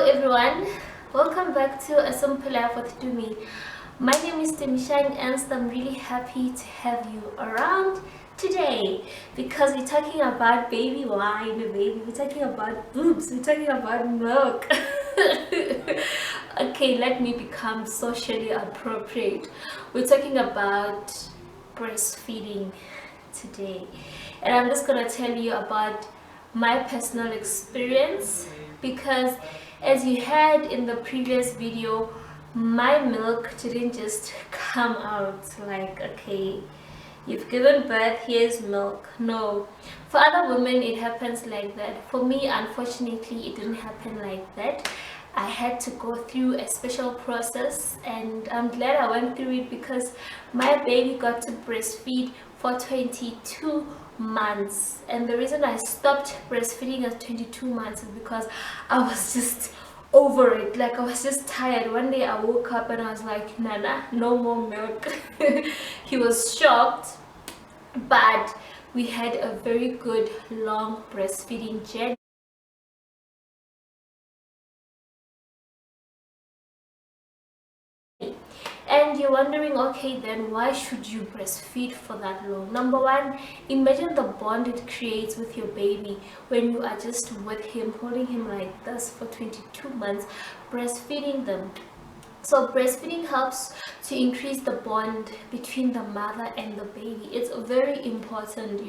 everyone, welcome back to A Simple Life with Dumi. My name is Timishang and I'm really happy to have you around today because we're talking about baby wine, baby. We're talking about boobs, we're talking about milk. Okay, let me become socially appropriate. We're talking about breastfeeding today, and I'm just gonna tell you about my personal experience because, as you heard in the previous video, my milk didn't just come out like, okay, you've given birth, here's milk. No, for other women it happens like that. For me, unfortunately, it didn't happen like that. I had to go through a special process, and I'm glad I went through it because my baby got to breastfeed for 22 months. And the reason I stopped breastfeeding at 22 months is because I was just over it. Like, I was just tired. One day I woke up and I was like, Nana, no more milk. He was shocked, but we had a very good long breastfeeding journey. And you're wondering, okay, then why should you breastfeed for that long? Number one, imagine the bond it creates with your baby when you are just with him, holding him like this for 22 months, breastfeeding them. So breastfeeding helps to increase the bond between the mother and the baby. It's very important,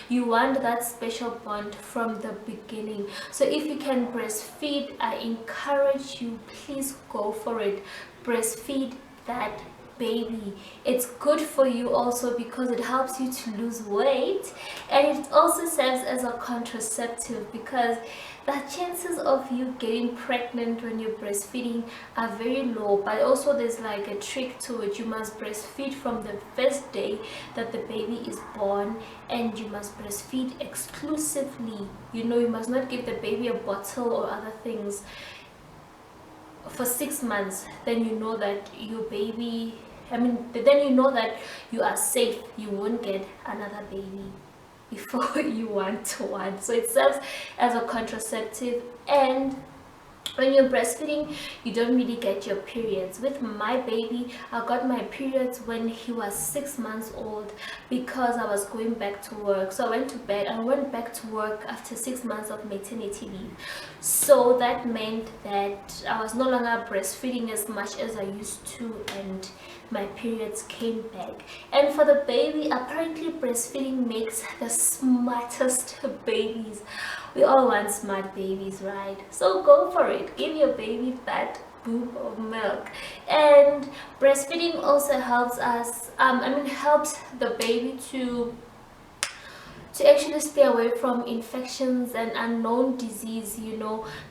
you want that special bond from the beginning. So if you can breastfeed, I encourage you, please go for it. Breastfeed that baby. It's good for you also because it helps you to lose weight, and it also serves as a contraceptive because the chances of you getting pregnant when you're breastfeeding are very low. But also there's like a trick to it. You must breastfeed from the first day that the baby is born, and you must breastfeed exclusively. You must not give the baby a bottle or other things for 6 months. Then you know that your baby, then you know that you are safe. You won't get another baby before you want one. So it serves as a contraceptive, and when you're breastfeeding, you don't really get your periods. With my baby, I got my periods when he was 6 months old because I was going back to work. So I went to bed and went back to work after 6 months of maternity leave. So that meant that I was no longer breastfeeding as much as I used to, and my periods came back. And for the baby, apparently breastfeeding makes the smartest babies. We all want smart babies, right? So go for it. Give your baby that boob of milk. And breastfeeding also helps us, helps the baby to actually stay away from infections and unknown disease,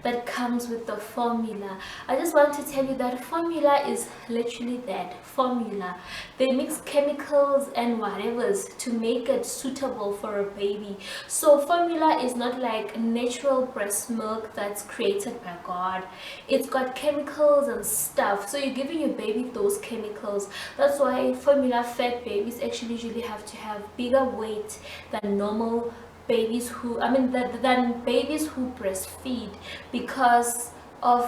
that comes with the formula. I just want to tell you that formula is literally that, formula. They mix chemicals and whatevers to make it suitable for a baby. So formula is not like natural breast milk that's created by God. It's got chemicals and stuff, so you're giving your baby those chemicals. That's why formula fed babies actually usually have to have bigger weight than normal babies who than babies who breastfeed because of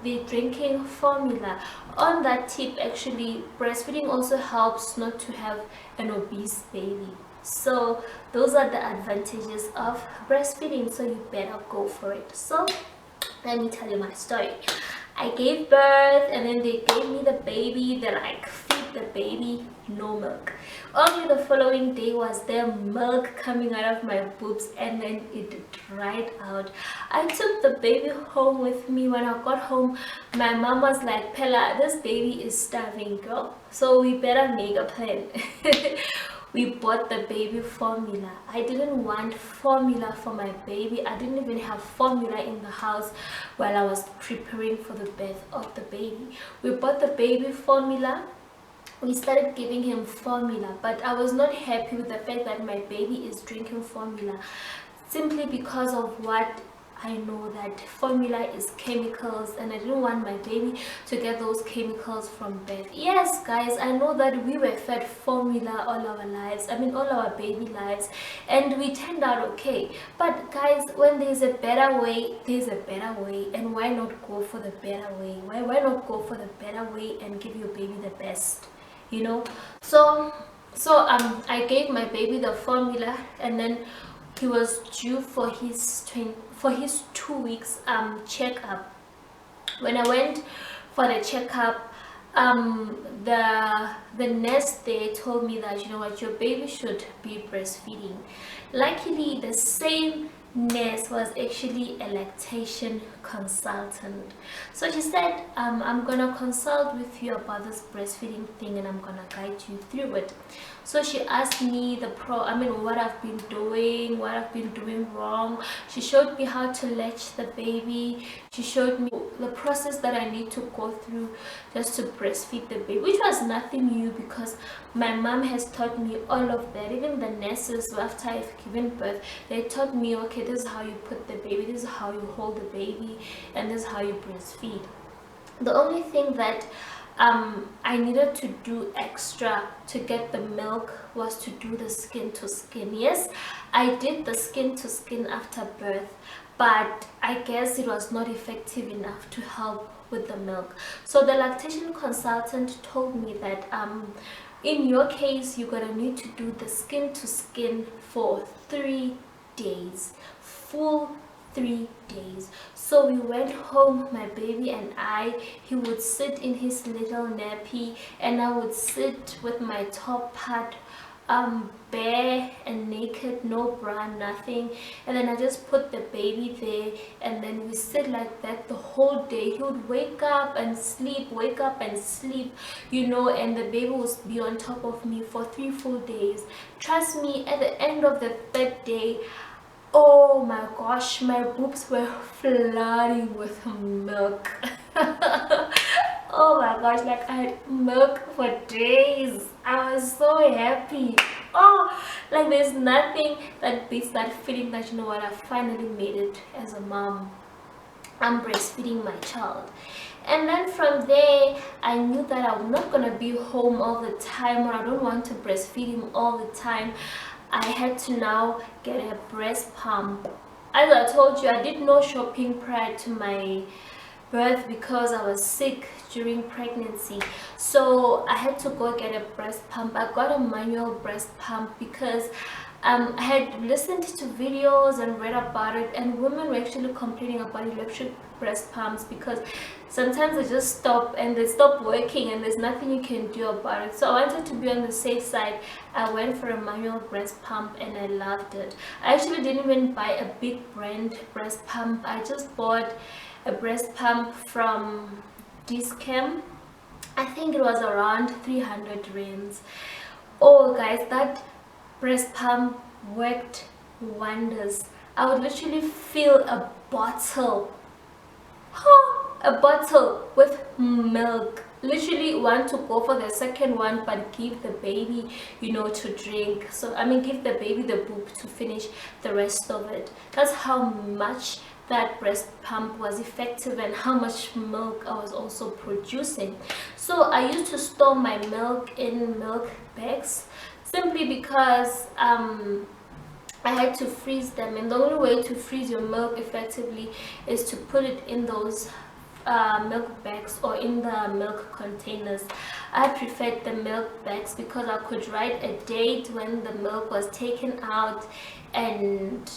the drinking formula. On that tip, actually, breastfeeding also helps not to have an obese baby. So those are the advantages of breastfeeding, so you better go for it. So let me tell you my story. I gave birth, and then they gave me the baby. They're like, feed the baby, no milk. Only the following day was there milk coming out of my boobs, and then it dried out. I took the baby home with me. When I got home, my mom was like, Pella, this baby is starving, girl, so we better make a plan. We bought the baby formula. I didn't want formula for my baby. I didn't even have formula in the house while I was preparing for the birth of the baby. We bought the baby formula. We started giving him formula, but I was not happy with the fact that my baby is drinking formula simply because of what I know that formula is chemicals, and I didn't want my baby to get those chemicals from birth. Yes guys, I know that we were fed formula all our lives, I mean all our baby lives, and we turned out okay. But guys, when there's a better way, there's a better way, and why not go for the better way? Why not go for the better way and give your baby the best, you know? So I gave my baby the formula, and then he was due for his 2 weeks checkup. When I went for the checkup, the nurse there told me that, you know what, your baby should be breastfeeding. Luckily, the same nurse was actually a lactation consultant, so she said, I'm gonna consult with you about this breastfeeding thing, and I'm gonna guide you through it. So she asked me what I've been doing wrong. She showed me how to latch the baby. She showed me the process that I need to go through just to breastfeed the baby, which was nothing new because my mom has taught me all of that. Even the nurses, after I've given birth, they taught me, okay, this is how you put the baby, this is how you hold the baby, and this is how you breastfeed. The only thing that I needed to do extra to get the milk was to do the skin to skin. Yes, I did the skin to skin after birth, but I guess it was not effective enough to help with the milk. So the lactation consultant told me that in your case, you're gonna need to do the skin to skin for 3 days, full 3 days. So we went home, my baby and I. He would sit in his little nappy, and I would sit with my top part bare and naked, no bra, nothing, and then I just put the baby there, and then we sit like that the whole day. He would wake up and sleep, wake up and sleep, you know, and the baby would be on top of me for 3 full days. Trust me, at the end of the 3rd day, oh my gosh, my boobs were flooding with milk. Oh my gosh, like I had milk for days. I was so happy. Oh, like there's nothing that beats that feeling that, you know what, I finally made it as a mom. I'm breastfeeding my child. And then from there, I knew that I'm not gonna be home all the time, or I don't want to breastfeed him all the time. I had to now get a breast pump. As I told you, I did no shopping prior to my birth because I was sick during pregnancy, so I had to go get a breast pump. I got a manual breast pump because I had listened to videos and read about it, and women were actually complaining about electric breast pumps because sometimes they just stop and they stop working and there's nothing you can do about it. So I wanted to be on the safe side. I went for a manual breast pump and I loved it. I actually didn't even buy a big brand breast pump. I just bought a breast pump from Discam. I think it was around 300 rands. Oh guys, that breast pump worked wonders. I would literally fill a bottle with milk, literally want to go for the second one, but give the baby, you know, to drink. So I mean, give the baby the boob to finish the rest of it. That's how much that breast pump was effective and how much milk I was also producing. So I used to store my milk in milk bags simply because I had to freeze them, and the only way to freeze your milk effectively is to put it in those milk bags or in the milk containers. I preferred the milk bags because I could write a date when the milk was taken out, and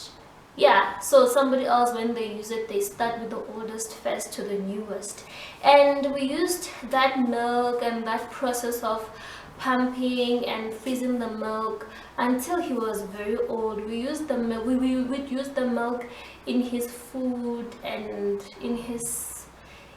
yeah, so somebody else, when they use it, they start with the oldest first to the newest. And we used that milk and that process of pumping and freezing the milk until he was very old. We used the milk, we would use the milk in his food and in his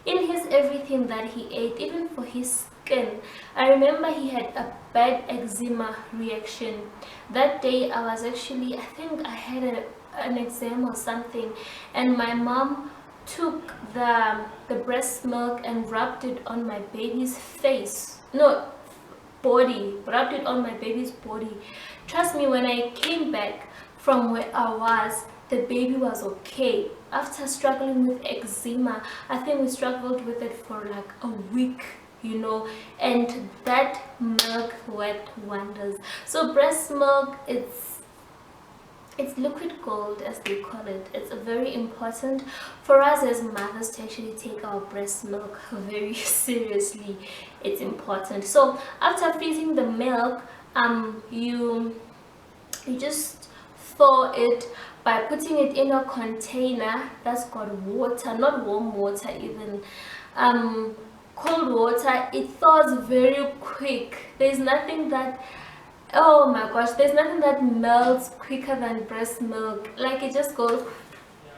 everything that he ate, even for his skin. I remember he had a bad eczema reaction. That day I was actually, I think I had an exam or something, and my mom took the breast milk and rubbed it on my baby's face, no, body, rubbed it on my baby's body. Trust me, when I came back from where I was, the baby was okay. after struggling with eczema. I think we struggled with it for like a week, you know, and that milk worked wonders. So breast milk, it's liquid gold, as they call it. It's very important for us as mothers to actually take our breast milk very seriously. It's important. So after freezing the milk, you just thaw it by putting it in a container that's got water, not warm water even, cold water. It thaws very quick. There's nothing that, oh my gosh, there's nothing that melts quicker than breast milk. Like, it just goes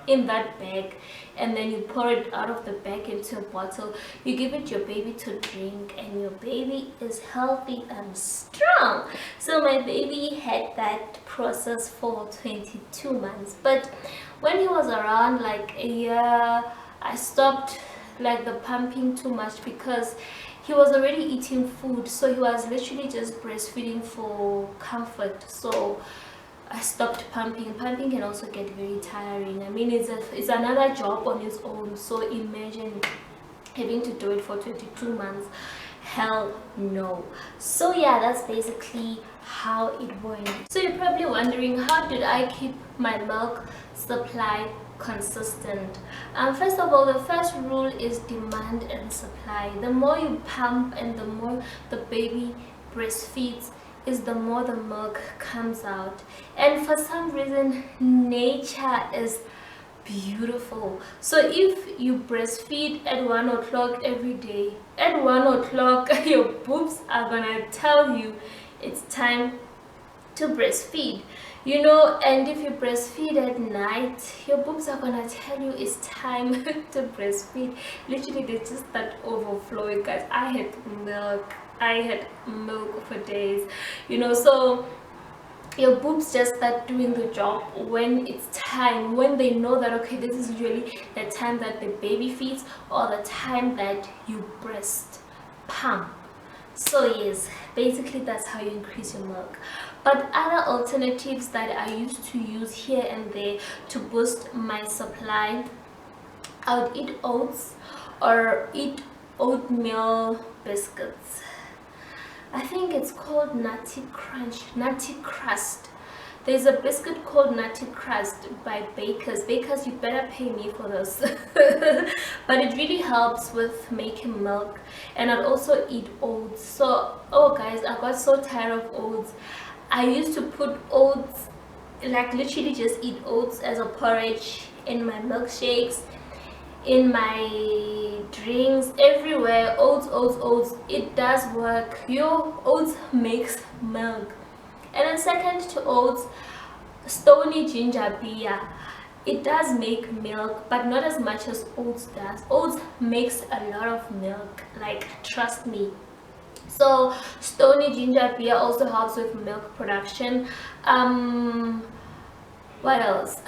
in that bag, and then you pour it out of the bag into a bottle. You give it your baby to drink, and your baby is healthy and strong. So my baby had that process for 22 months, but when he was around like a year, I stopped like the pumping too much because he was already eating food, so he was literally just breastfeeding for comfort. So I stopped pumping. Pumping can also get very tiring. I mean, it's another job on its own. So imagine having to do it for 22 months. Hell no. So yeah, that's basically how it went. So you're probably wondering, how did I keep my milk supply consistent? First of all, the first rule is demand and supply. The more you pump and the more the baby breastfeeds, is the more the milk comes out. And for some reason, nature is beautiful. So if you breastfeed at 1 o'clock every day, at 1 o'clock your boobs are gonna tell you it's time to breastfeed, you know. And if you breastfeed at night, your boobs are gonna tell you it's time to breastfeed. Literally, they just start overflowing, guys. I had milk for days, you know. So your boobs just start doing the job when it's time, when they know that, okay, this is usually the time that the baby feeds or the time that you breast pump. So yes, basically that's how you increase your milk. But other alternatives that I used to use here and there to boost my supply, I would eat oats or eat oatmeal biscuits. I think it's called Nutty Crust. There's a biscuit called Nutty Crust by Bakers. You better pay me for this. But it really helps with making milk. And I'd also eat oats. So, oh guys, I got so tired of oats. I used to put oats, like literally just eat oats as a porridge in my milkshakes, in my drinks, everywhere. Oats. It does work. Your oats makes milk. And then second to oats, stony ginger beer. It does make milk, but not as much as oats does. Oats makes a lot of milk, like, trust me. So stony ginger beer also helps with milk production. What else?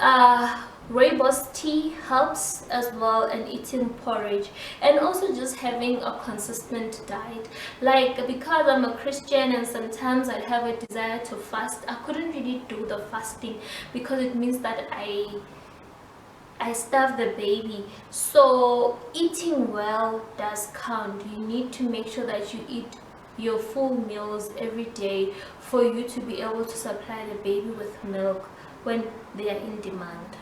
Rooibos tea helps as well, and eating porridge, and also just having a consistent diet. Like, because I'm a Christian and sometimes I have a desire to fast, I couldn't really do the fasting because it means that I starve the baby. So eating well does count. You need to make sure that you eat your full meals every day for you to be able to supply the baby with milk when they are in demand.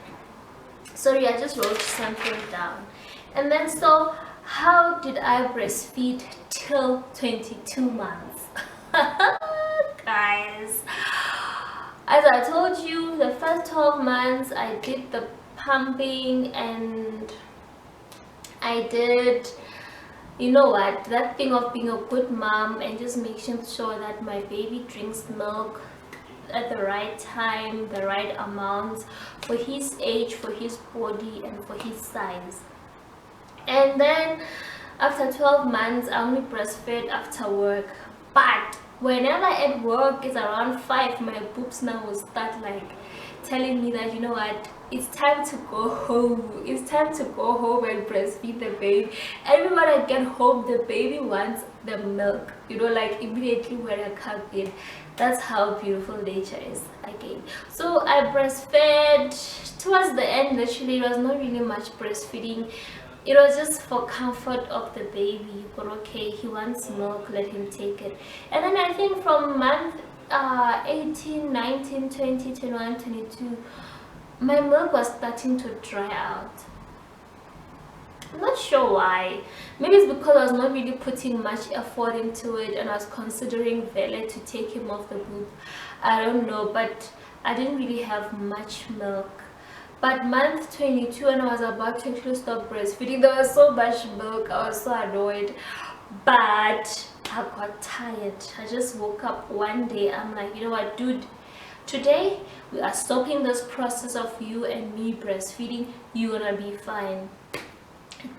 Sorry, I just wrote something down. And then, so how did I breastfeed till 22 months? Guys, as I told you, the first 12 months I did the pumping, and I did, you know what, that thing of being a good mom and just making sure that my baby drinks milk at the right time, the right amount for his age, for his body, and for his size. And then after 12 months I only breastfed after work. But Whenever at work it's around 5, my boobs now will start like telling me that, you know what, it's time to go home. It's time to go home and breastfeed the baby. And when I get home, the baby wants the milk, you know, like immediately when I come in. That's how beautiful nature is again. So I breastfed towards the end. Actually, it was not really much breastfeeding. It was just for comfort of the baby, but okay, he wants milk, let him take it. And then I think from month 18, 19, 20, 21, 22, my milk was starting to dry out. I'm not sure why. Maybe it's because I was not really putting much effort into it and I was considering Vele to take him off the boob. I don't know, but I didn't really have much milk. But month 22, when I was about to actually stop breastfeeding, there was so much milk. I was so annoyed, but I got tired. I just woke up one day. I'm like, you know what, dude, today we are stopping this process of you and me breastfeeding. You're gonna be fine.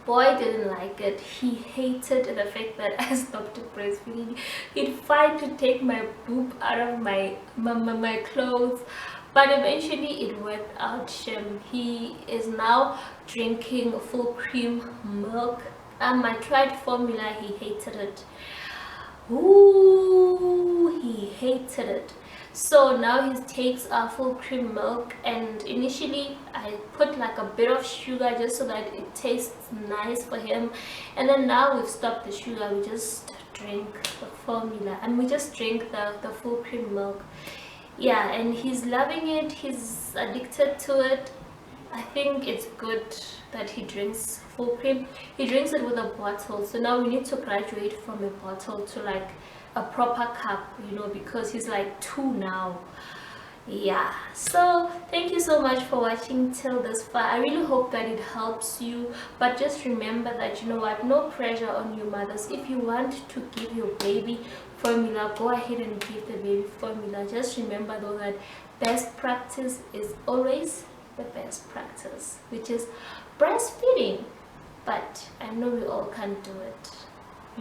Boy didn't like it. He hated the fact that I stopped breastfeeding. He'd fight to take my boob out of my clothes, but eventually it worked out. He is now drinking full cream milk. I tried formula. He hated it. Ooh, he hated it. So now he takes full cream milk, and initially I put like a bit of sugar just so that it tastes nice for him. And then now we've stopped the sugar, we just drink the formula and we just drink the full cream milk. Yeah, and he's loving it. He's addicted to it. I think it's good that he drinks full cream. He drinks it with a bottle, so now we need to graduate from a bottle to like a proper cup, you know, because he's like 2 now. Yeah, so thank you so much for watching till this far. I really hope that it helps you, but just remember that, you know what, no pressure on you mothers. If you want to give your baby formula, go ahead and give the baby formula. Just remember though that best practice is always the best practice, which is breastfeeding. But I know we all can't do it.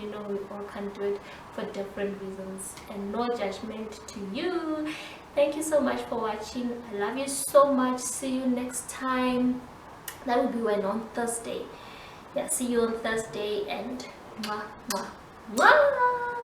You know, we all can't do it for different reasons, and no judgment to you. Thank you so much for watching. I love you so much. See you next time. That will be when on Thursday. Yeah, see you on Thursday, and mwah, mwah, mwah.